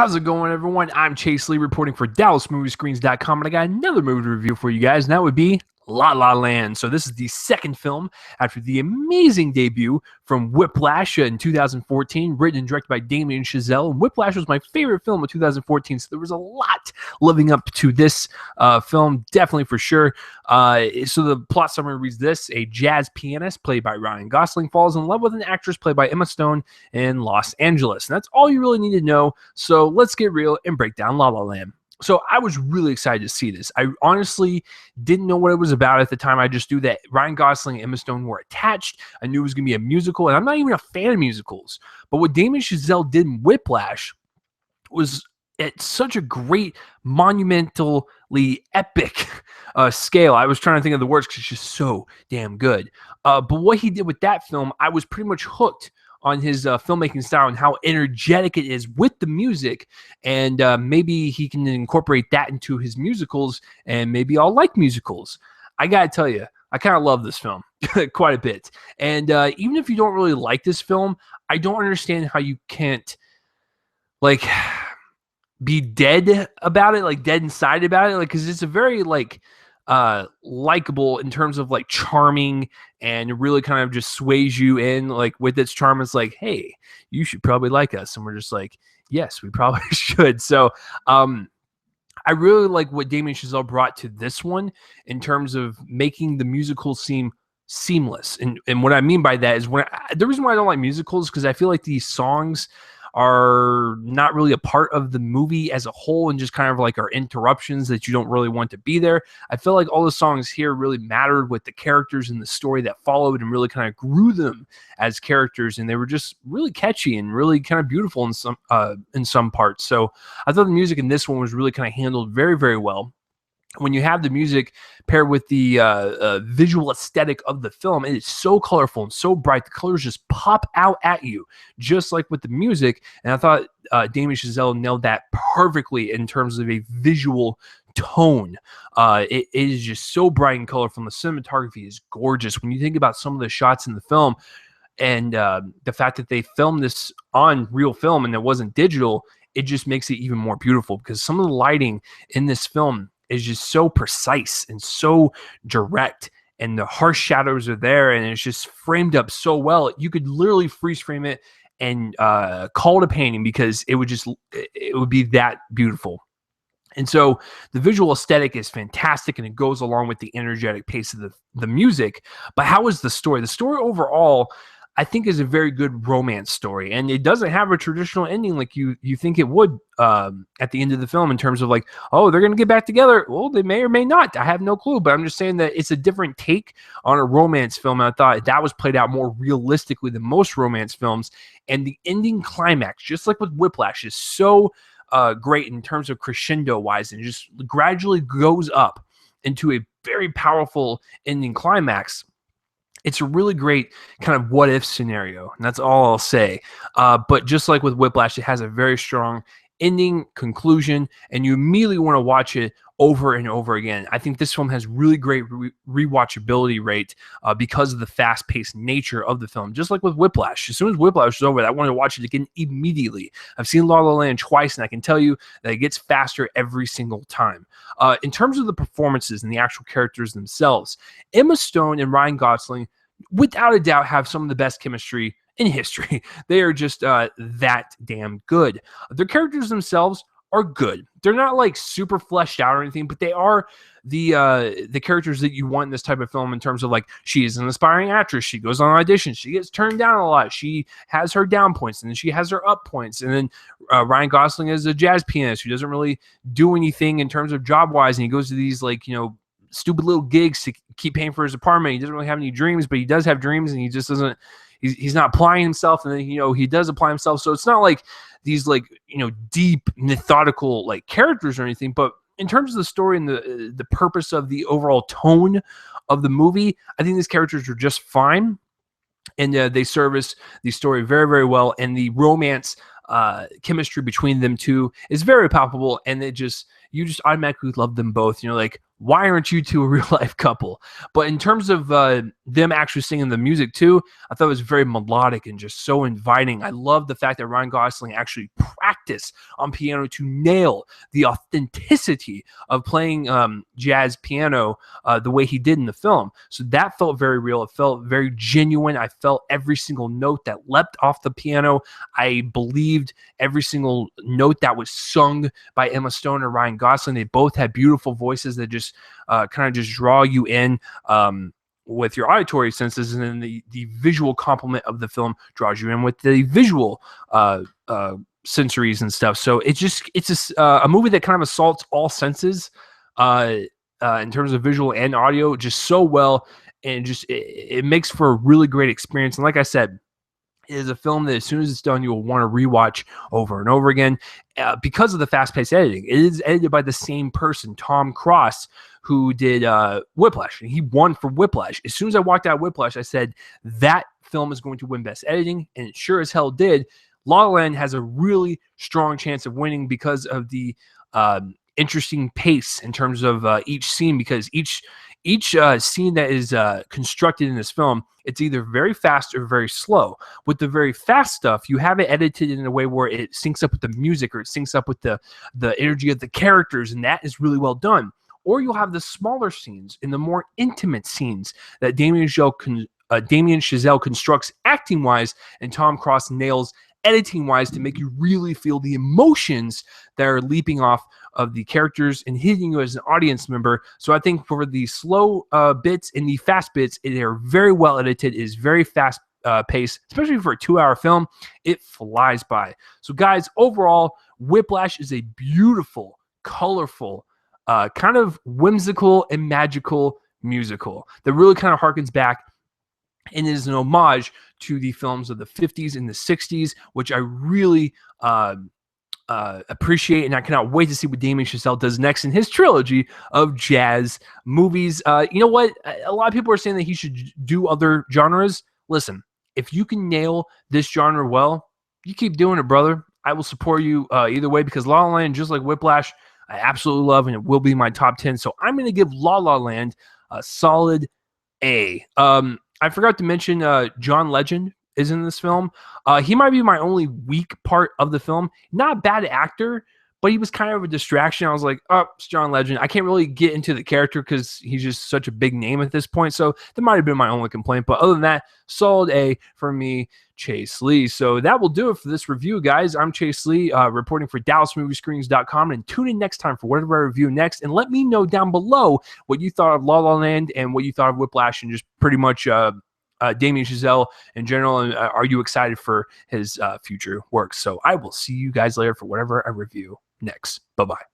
How's it going, everyone? I'm Chase Lee reporting for DallasMovieScreens.com, and I got another movie to review for you guys, and that would be La La Land. So this is the second film after the amazing debut from Whiplash in 2014, written and directed by Damien Chazelle. And Whiplash was my favorite film of 2014, so there was a lot living up to this film, definitely for sure. So the plot summary reads this: a jazz pianist played by Ryan Gosling falls in love with an actress played by Emma Stone in Los Angeles. And that's all you really need to know. So let's get real and break down La La Land. So I was really excited to see this. I honestly didn't know what it was about at the time. I just knew that Ryan Gosling and Emma Stone were attached. I knew it was going to be a musical, and I'm not even a fan of musicals. But what Damien Chazelle did in Whiplash was at such a great, monumentally epic scale. I was trying to think of the words because it's just so damn good. But what he did with that film, I was pretty much hooked on his filmmaking style and how energetic it is with the music, and maybe he can incorporate that into his musicals, and maybe I'll like musicals. I gotta tell you, I kind of love this film quite a bit, and even if you don't really like this film, I don't understand how you can't like be dead about it, like dead inside about it, like, because it's a very likable in terms of like charming, and really kind of just sways you in like with its charm. It's like, hey, you should probably like us, and we're just like, yes, we probably should. So I really like what Damien Chazelle brought to this one in terms of making the musical seem seamless. And what I mean by that is the reason why I don't like musicals, because I feel like these songs are not really a part of the movie as a whole, and just kind of like are interruptions that you don't really want to be there. I feel like all the songs here really mattered with the characters and the story that followed, and really kind of grew them as characters, and they were just really catchy and really kind of beautiful in some parts. So I thought the music in this one was really kind of handled very, very well. When you have the music paired with the visual aesthetic of the film, it is so colorful and so bright. The colors just pop out at you, just like with the music. And I thought Damien Chazelle nailed that perfectly in terms of a visual tone. It is just so bright and colorful. And the cinematography is gorgeous. When you think about some of the shots in the film, and the fact that they filmed this on real film and it wasn't digital, it just makes it even more beautiful, because some of the lighting in this film is just so precise and so direct, and the harsh shadows are there, and it's just framed up so well. You could literally freeze frame it and call it a painting, because it would be that beautiful. And so the visual aesthetic is fantastic, and it goes along with the energetic pace of the music. But how is the story? The story overall, I think, is a very good romance story, and it doesn't have a traditional ending like you think it would at the end of the film, in terms of like, oh, they're going to get back together. Well, they may or may not. I have no clue, but I'm just saying that it's a different take on a romance film, and I thought that was played out more realistically than most romance films. And the ending climax, just like with Whiplash, is so great in terms of crescendo-wise, and it just gradually goes up into a very powerful ending climax. It's a really great kind of what-if scenario, and that's all I'll say. But just like with Whiplash, it has a very strong ending, conclusion, and you immediately want to watch it over and over again. I think this film has really great rewatchability rate because of the fast-paced nature of the film. Just like with Whiplash, as soon as Whiplash was over, I wanted to watch it again immediately. I've seen La La Land twice, and I can tell you that it gets faster every single time. In terms of the performances and the actual characters themselves, Emma Stone and Ryan Gosling, without a doubt, have some of the best chemistry in history. They are just that damn good. Their characters themselves are good. They're not like super fleshed out or anything, but they are the characters that you want in this type of film, in terms of like, she is an aspiring actress. She goes on auditions. She gets turned down a lot. She has her down points, and then she has her up points. And then Ryan Gosling is a jazz pianist who doesn't really do anything in terms of job wise, and he goes to these stupid little gigs to keep paying for his apartment. He doesn't really have any dreams, but he does have dreams, and he just doesn't. He's not applying himself, and then he does apply himself. So it's not like these deep methodical characters or anything. But in terms of the story and the purpose of the overall tone of the movie, I think these characters are just fine, and they service the story very, very well. And the romance chemistry between them two is very palpable, and you just automatically love them both. why aren't you two a real life couple? But in terms of them actually singing the music too, I thought it was very melodic and just so inviting. I love the fact that Ryan Gosling actually practiced on piano to nail the authenticity of playing jazz piano the way he did in the film. So that felt very real. It felt very genuine. I felt every single note that leapt off the piano. I believed every single note that was sung by Emma Stone and Ryan Gosling. They both had beautiful voices that just kind of just draw you in with your auditory senses, and then the visual complement of the film draws you in with the visual sensories and stuff. So it's a movie that kind of assaults all senses in terms of visual and audio just so well, and just it makes for a really great experience. And like I said, it is a film that as soon as it's done, you will want to rewatch over and over again because of the fast-paced editing. It is edited by the same person, Tom Cross, who did Whiplash. And he won for Whiplash. As soon as I walked out of Whiplash, I said, that film is going to win Best Editing, and it sure as hell did. La La Land has a really strong chance of winning because of the interesting pace in terms of each scene, because each scene that is constructed in this film, it's either very fast or very slow. With the very fast stuff, you have it edited in a way where it syncs up with the music, or it syncs up with the energy of the characters, and that is really well done. Or you'll have the smaller scenes and the more intimate scenes that Damien Chazelle constructs acting-wise, and Tom Cross nails editing-wise to make you really feel the emotions that are leaping off of the characters and hitting you as an audience member. So I think for the slow bits and the fast bits, they are very well edited. It is very fast pace, especially for a 2-hour film. It flies by. So guys, overall, Whiplash is a beautiful, colorful, kind of whimsical and magical musical that really kind of harkens back and is an homage to the films of the 50s and the 60s, which I really appreciate, and I cannot wait to see what Damien Chazelle does next in his trilogy of jazz movies. You know what? A lot of people are saying that he should do other genres. Listen, if you can nail this genre well, you keep doing it, brother. I will support you either way, because La La Land, just like Whiplash, I absolutely love, and it will be my top 10. So I'm going to give La La Land a solid A. I forgot to mention John Legend is in this film. He might be my only weak part of the film. Not a bad actor, but he was kind of a distraction. I was like, oh, it's John Legend. I can't really get into the character because he's just such a big name at this point. So that might have been my only complaint. But other than that, solid A for me, Chase Lee. So that will do it for this review, guys. I'm Chase Lee, reporting for DallasMovieScreenings.com. And tune in next time for whatever I review next. And let me know down below what you thought of La La Land and what you thought of Whiplash, and just pretty much Damien Chazelle in general. And are you excited for his future work? So I will see you guys later for whatever I review next. Bye-bye.